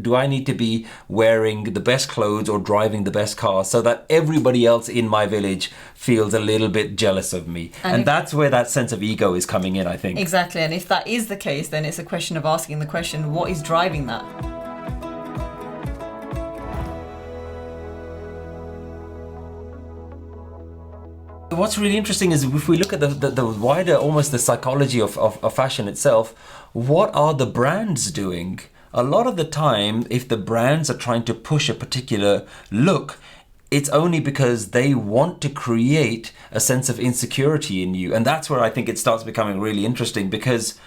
do I need to be wearing the best clothes or driving the best car so that everybody else in my village feels a little bit jealous of me? And that's where that sense of ego is coming in, I think. Exactly. And if that is the case, then it's a question of asking the question, what is driving that? What's really interesting is if we look at the wider, almost the psychology of fashion itself, what are the brands doing? A lot of the time, if the brands are trying to push a particular look, it's only because they want to create a sense of insecurity in you. And that's where I think it starts becoming really interesting, because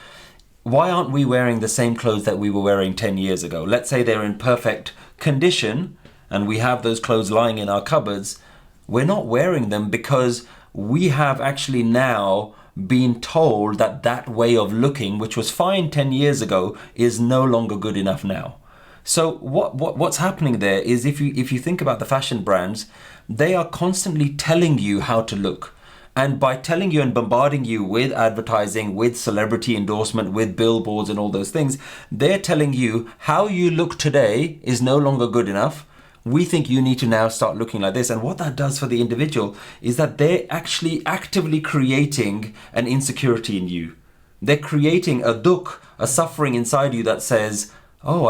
why aren't we wearing the same clothes that we were wearing 10 years ago? Let's say they're in perfect condition and we have those clothes lying in our cupboards. We're not wearing them because we have actually now been told that that way of looking, which was fine 10 years ago, is no longer good enough now. So what's happening there is if you think about the fashion brands, they are constantly telling you how to look. And by telling you and bombarding you with advertising, with celebrity endorsement, with billboards and all those things, they're telling you how you look today is no longer good enough. We think you need to now start looking like this. And what that does for the individual is that they're actually actively creating an insecurity in you. They're creating a dukh, a suffering inside you that says, oh,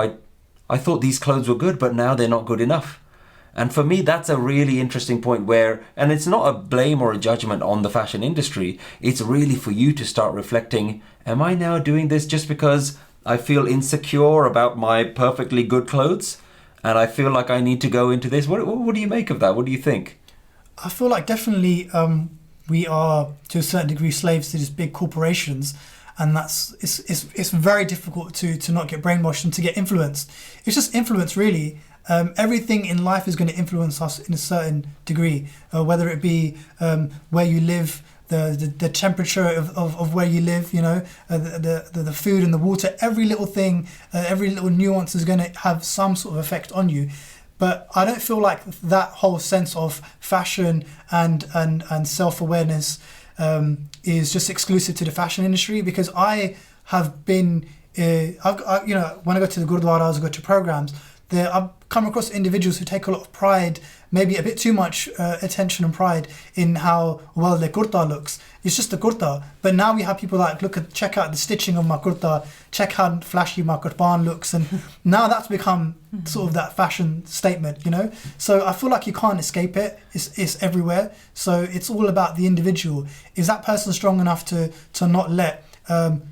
I thought these clothes were good, but now they're not good enough. And for me, that's a really interesting point where, and it's not a blame or a judgment on the fashion industry. It's really for you to start reflecting, am I now doing this just because I feel insecure about my perfectly good clothes? And I feel like I need to go into this. What do you make of that? What do you think? I feel like definitely we are, to a certain degree, slaves to these big corporations. And it's very difficult to not get brainwashed and to get influenced. It's just influence, really. Everything in life is going to influence us in a certain degree, whether it be where you live, the temperature of where you live, you know, the food and the water. Every little thing, every little nuance is going to have some sort of effect on you. But I don't feel like that whole sense of fashion and self-awareness is just exclusive to the fashion industry, because I have been, when I go to the gurdwaras, I go to programs, I've come across individuals who take a lot of pride, maybe a bit too much attention and pride in how well their kurta looks. It's just a kurta. But now we have people that check out the stitching of my kurta, check how flashy my kurban looks. And now that's become sort of that fashion statement, you know? So I feel like you can't escape it. It's everywhere. So it's all about the individual. Is that person strong enough to not let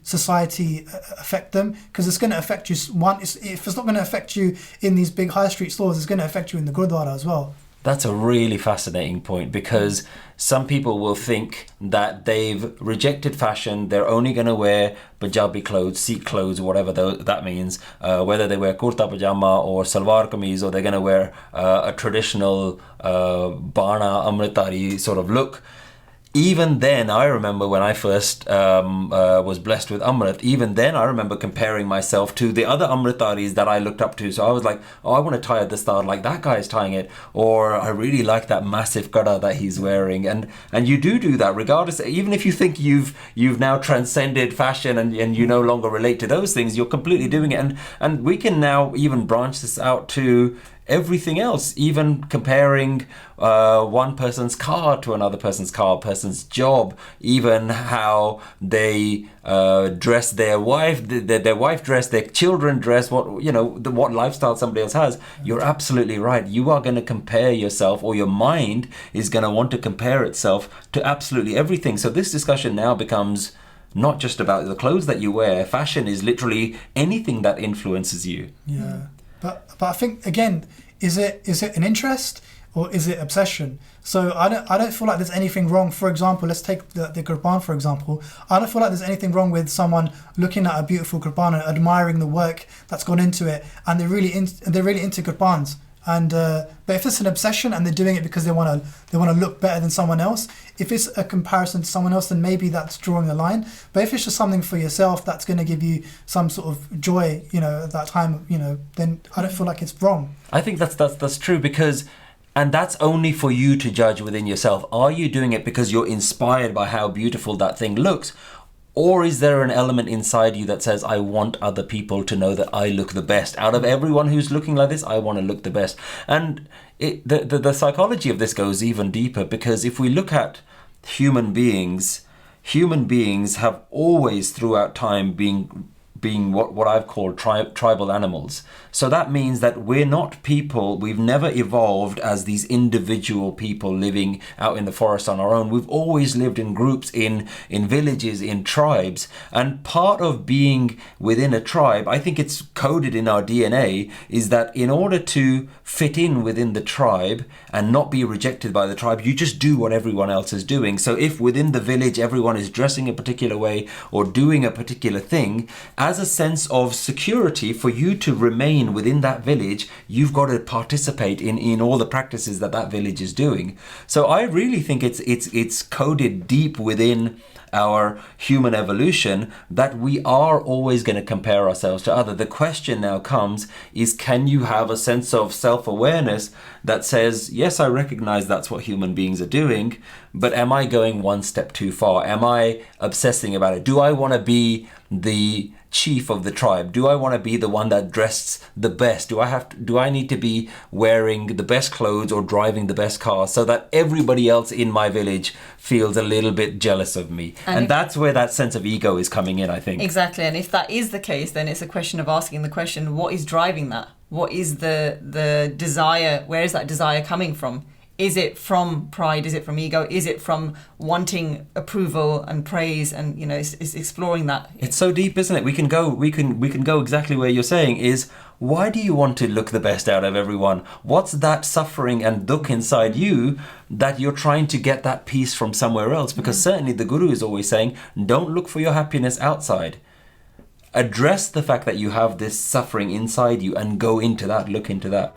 society affect them? Because it's going to affect you. If it's not going to affect you in these big high street stores, it's going to affect you in the gurdwara as well. That's a really fascinating point, because some people will think that they've rejected fashion. They're only going to wear Punjabi clothes, Sikh clothes, whatever that means, whether they wear kurta pajama or salwar kameez, or they're going to wear a traditional Bana Amritari sort of look. Even then, I remember when I first was blessed with Amrit, even then I remember comparing myself to the other Amritaris that I looked up to. So I was like, oh, I want to tie a dastar like that guy is tying it. Or I really like that massive kada that he's wearing. And you do that regardless, even if you think you've now transcended fashion and you no longer relate to those things, you're completely doing it. And we can now even branch this out to everything else, even comparing one person's car to another person's car, person's job, even how they dress their wife, their wife dress, their children dress, what lifestyle somebody else has. You're absolutely right. You are going to compare yourself, or your mind is going to want to compare itself to absolutely everything. So this discussion now becomes not just about the clothes that you wear. Fashion is literally anything that influences you. Yeah. But I think, again, is it an interest or is it obsession? So I don't feel like there's anything wrong. For example, let's take the Qurban, for example. I don't feel like there's anything wrong with someone looking at a beautiful Qurban and admiring the work that's gone into it, and they're really into Qurbans. And but if it's an obsession and they're doing it because they want to look better than someone else, if it's a comparison to someone else, then maybe that's drawing a line. But if it's just something for yourself that's going to give you some sort of joy, at that time, then I don't feel like it's wrong. I think that's true, because, and that's only for you to judge within yourself. Are you doing it because you're inspired by how beautiful that thing looks? Or is there an element inside you that says, I want other people to know that I look the best? Out of everyone who's looking like this, I want to look the best. And the psychology of this goes even deeper, because if we look at human beings have always throughout time being what I've called tribal animals. So that means that we're not people, we've never evolved as these individual people living out in the forest on our own. We've always lived in groups, in villages, in tribes. And part of being within a tribe, I think it's coded in our DNA, is that in order to fit in within the tribe and not be rejected by the tribe, you just do what everyone else is doing. So if within the village everyone is dressing a particular way or doing a particular thing, as a sense of security for you to remain within that village, you've got to participate in all the practices that village is doing. So I really think it's coded deep within our human evolution that we are always going to compare ourselves to other. The question now comes is, can you have a sense of self-awareness that says, yes, I recognize that's what human beings are doing, but am I going one step too far? Am I obsessing about it? Do I want to be the chief of the tribe? Do I want to be the one that dressed the best? Do I need to be wearing the best clothes or driving the best car so that everybody else in my village feels a little bit jealous of me? And that's where that sense of ego is coming in, I think. Exactly. And if that is the case, then it's a question of asking the question, what is driving that? What is the desire? Where is that desire coming from? Is it from pride? Is it from ego? Is it from wanting approval and praise? And it's exploring that. It's so deep, isn't it? We can go exactly where you're saying is, why do you want to look the best out of everyone? What's that suffering and dukkha inside you that you're trying to get that peace from somewhere else? Because certainly the Guru is always saying, don't look for your happiness outside. Address the fact that you have this suffering inside you and go into that, look into that.